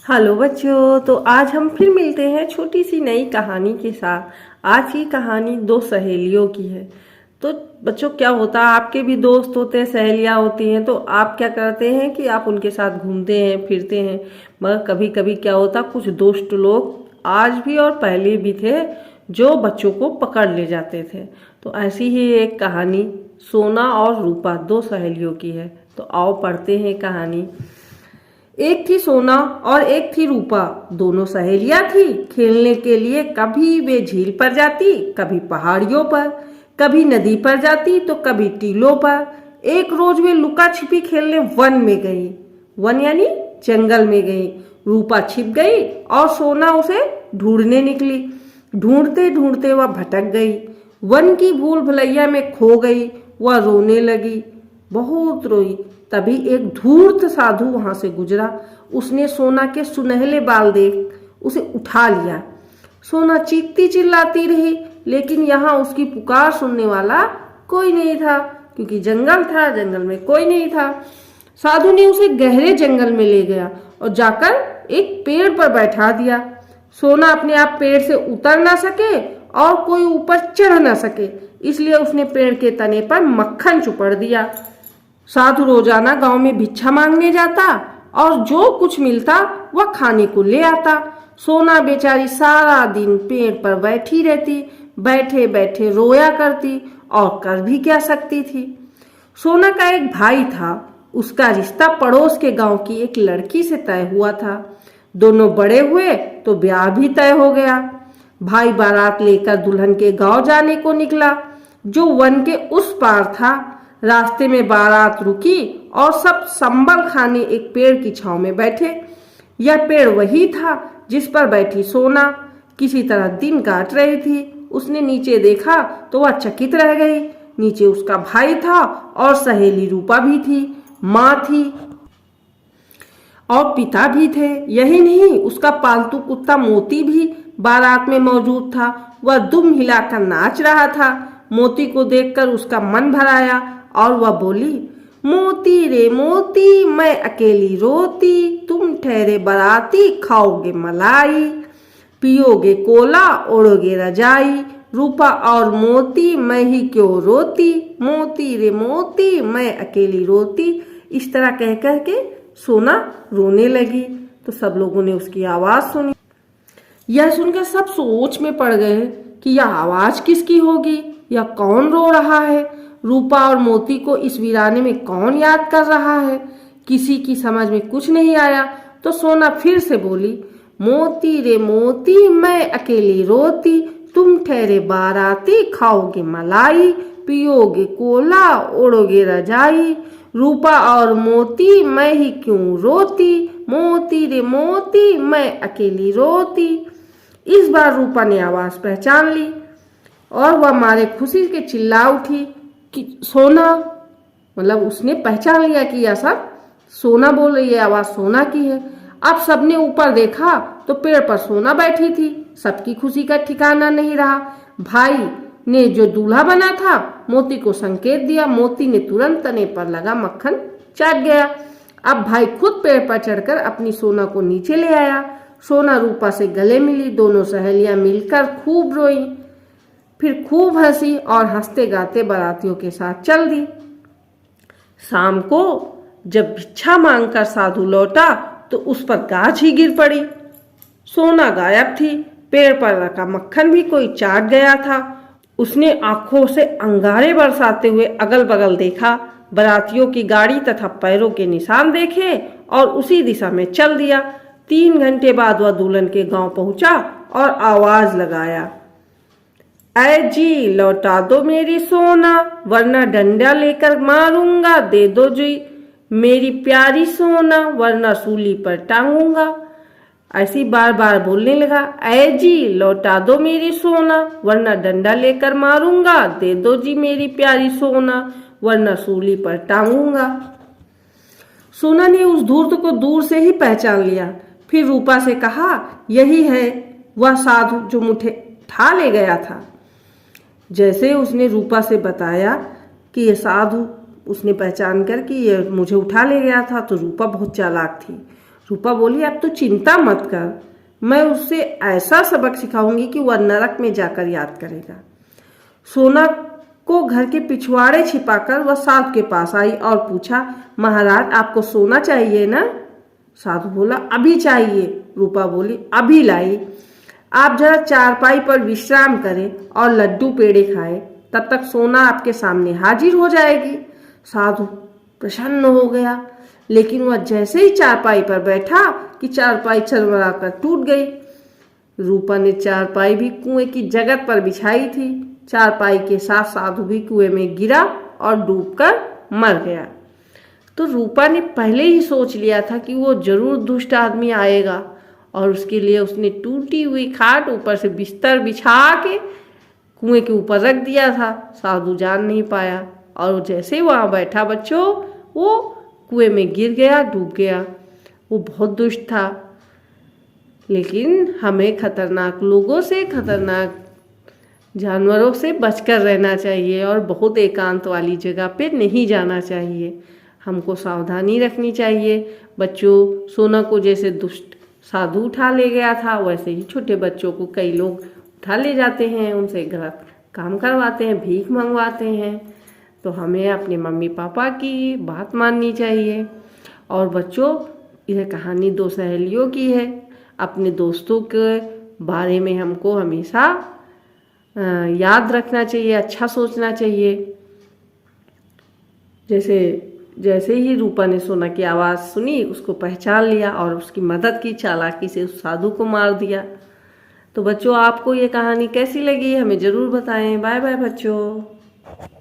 Hello बच्चों, तो आज हम फिर मिलते हैं छोटी सी नई कहानी के साथ। आज की कहानी दो सहेलियों की है। तो बच्चों, क्या होता है, आपके भी दोस्त होते हैं, सहेलियां होती हैं, तो आप क्या करते हैं कि आप उनके साथ घूमते हैं, फिरते हैं। मगर कभी कभी क्या होता, कुछ दुष्ट लोग आज भी और पहले भी थे जो बच्चों को पकड़ ले जाते थे। तो ऐसी ही एक कहानी सोना और रूपा दो सहेलियों की है। तो आओ पढ़ते हैं कहानी। एक थी सोना और एक थी रूपा। दोनों सहेलियां थी। खेलने के लिए कभी वे झील पर जाती, कभी पहाड़ियों पर, कभी नदी पर जाती तो कभी टीलों पर। एक रोज वे लुका छिपी खेलने वन में गई। वन यानी जंगल में गई। रूपा छिप गई और सोना उसे ढूंढने निकली। ढूंढते ढूंढते वह भटक गई। वन की भूल भुलैया में खो गई। वह रोने लगी, बहुत रोई। तभी एक धूर्त साधु वहां से गुजरा। उसने सोना के सुनहले बाल देख उसे उठा लिया। सोना चीखती चिल्लाती रही, लेकिन यहाँ उसकी पुकार सुनने वाला कोई नहीं था, क्योंकि जंगल था, जंगल में कोई नहीं था। साधु ने उसे गहरे जंगल में ले गया और जाकर एक पेड़ पर बैठा दिया। सोना अपने आप पेड़ से उतर ना सके और कोई ऊपर चढ़ ना सके, इसलिए उसने पेड़ के तने पर मक्खन चुपड़ दिया। साधु रोजाना गांव में भिक्षा मांगने जाता और जो कुछ मिलता वह खाने को ले आता। सोना बेचारी सारा दिन पेड़ पर बैठी रहती, बैठे बैठे रोया करती, और कर भी क्या सकती थी। सोना का एक भाई था। उसका रिश्ता पड़ोस के गांव की एक लड़की से तय हुआ था। दोनों बड़े हुए तो ब्याह भी तय हो गया। भाई बारात लेकर दुल्हन के गांव जाने को निकला, जो वन के उस पार था। रास्ते में बारात रुकी और सब संबल खाने एक पेड़ की छांव में बैठे। यह पेड़ वही था जिस पर बैठी सोना किसी तरह दिन काट रही थी। उसने नीचे देखा तो वह चकित रह गई। नीचे उसका भाई था और सहेली रूपा भी थी। माँ थी और पिता भी थे। यही नहीं, उसका पालतू कुत्ता मोती भी बारात में मौजूद था। वह दुम हिलाकर नाच रहा था। मोती को देखकर उसका मन भर आया और वह बोली, मोती रे मोती मैं अकेली रोती, तुम ठहरे बराती खाओगे मलाई, पियोगे कोला ओढ़ोगे रजाई, रूपा और मोती मैं ही क्यों रोती, मोती रे मोती मैं अकेली रोती। इस तरह कह कह के सोना रोने लगी। तो सब लोगों ने उसकी आवाज सुनी। यह सुनकर सब सोच में पड़ गए कि यह आवाज किसकी होगी, यह कौन रो रहा है। रूपा और मोती को इस वीराने में कौन याद कर रहा है। किसी की समझ में कुछ नहीं आया। तो सोना फिर से बोली, मोती रे मोती मैं अकेली रोती, तुम ठहरे बाराती खाओगे मलाई, पियोगे कोला ओढ़ोगे रजाई, रूपा और मोती मैं ही क्यों रोती, मोती रे मोती मैं अकेली रोती। इस बार रूपा ने आवाज पहचान ली और वह मारे खुशी के चिल्ला उठी कि सोना, मतलब उसने पहचान लिया कि यह सब सोना बोल रही है, आवाज सोना की है। अब सबने ऊपर देखा तो पेड़ पर सोना बैठी थी। सबकी खुशी का ठिकाना नहीं रहा। भाई ने जो दूल्हा बना था मोती को संकेत दिया। मोती ने तुरंत तने पर लगा मक्खन चाट गया। अब भाई खुद पेड़ पर चढ़कर अपनी सोना को नीचे ले आया। सोना रूपा से गले मिली। दोनों सहेलियां मिलकर खूब रोई, फिर खूब हंसी और हंसते गाते बारातियों के साथ चल दी। शाम को जब भिक्षा मांगकर साधु लौटा तो उस पर गाज ही गिर पड़ी। सोना गायब थी। पेड़ पर रखा मक्खन भी कोई चाट गया था। उसने आंखों से अंगारे बरसाते हुए अगल बगल देखा, बारातियों की गाड़ी तथा पैरों के निशान देखे और उसी दिशा में चल दिया। 3 घंटे बाद वह दुल्हन के गांव पहुंचा और आवाज लगाया, ऐ जी लौटा दो मेरी सोना, वरना डंडा लेकर मारूंगा, दे दो जी मेरी प्यारी सोना, वरना सूली पर टांगूंगा। ऐसी बार बार बोलने लगा, ऐ जी लौटा दो मेरी सोना, वरना डंडा लेकर मारूंगा, दे दो जी मेरी प्यारी सोना, वरना सूली पर टांगूंगा। सोना ने उस धूर्त को दूर से ही पहचान लिया। फिर रूपा से कहा, यही है वह साधु जो मुझे उठा ले गया था। जैसे उसने रूपा से बताया कि यह साधु, उसने पहचान कर कि यह मुझे उठा ले गया था, तो रूपा बहुत चालाक थी। रूपा बोली अब तो चिंता मत कर, मैं उससे ऐसा सबक सिखाऊंगी कि वह नरक में जाकर याद करेगा। सोना को घर के पिछवाड़े छिपाकर वह साधु के पास आई और पूछा, महाराज आपको सोना चाहिए ना? साधु बोला अभी चाहिए। रूपा बोली अभी लाई। आप जरा चारपाई पर विश्राम करें और लड्डू पेड़े खाएं, तब तक सोना आपके सामने हाजिर हो जाएगी। साधु प्रसन्न हो गया, लेकिन वह जैसे ही चारपाई पर बैठा कि चारपाई चरमरा कर टूट गई। रूपा ने चारपाई भी कुएं की जगत पर बिछाई थी। चारपाई के साथ साधु भी कुएं में गिरा और डूबकर मर गया। तो रूपा ने पहले ही सोच लिया था कि वो जरूर दुष्ट आदमी आएगा, और उसके लिए उसने टूटी हुई खाट ऊपर से बिस्तर बिछा के कुएं के ऊपर रख दिया था। साधु जान नहीं पाया, और जैसे वहाँ बैठा बच्चों, वो कुएं में गिर गया, डूब गया। वो बहुत दुष्ट था। लेकिन हमें खतरनाक लोगों से, खतरनाक जानवरों से बचकर रहना चाहिए और बहुत एकांत वाली जगह पे नहीं जाना चाहिए। हमको सावधानी रखनी चाहिए। बच्चों, सोना को जैसे दुष्ट साधु उठा ले गया था, वैसे ही छोटे बच्चों को कई लोग उठा ले जाते हैं, उनसे गलत काम करवाते हैं, भीख मंगवाते हैं। तो हमें अपने मम्मी पापा की बात माननी चाहिए। और बच्चों, यह कहानी दो सहेलियों की है। अपने दोस्तों के बारे में हमको हमेशा याद रखना चाहिए, अच्छा सोचना चाहिए। जैसे ही रूपा ने सोना की आवाज़ सुनी, उसको पहचान लिया और उसकी मदद की, चालाकी से उस साधु को मार दिया। तो बच्चों, आपको ये कहानी कैसी लगी हमें ज़रूर बताएं। बाय बाय बच्चों।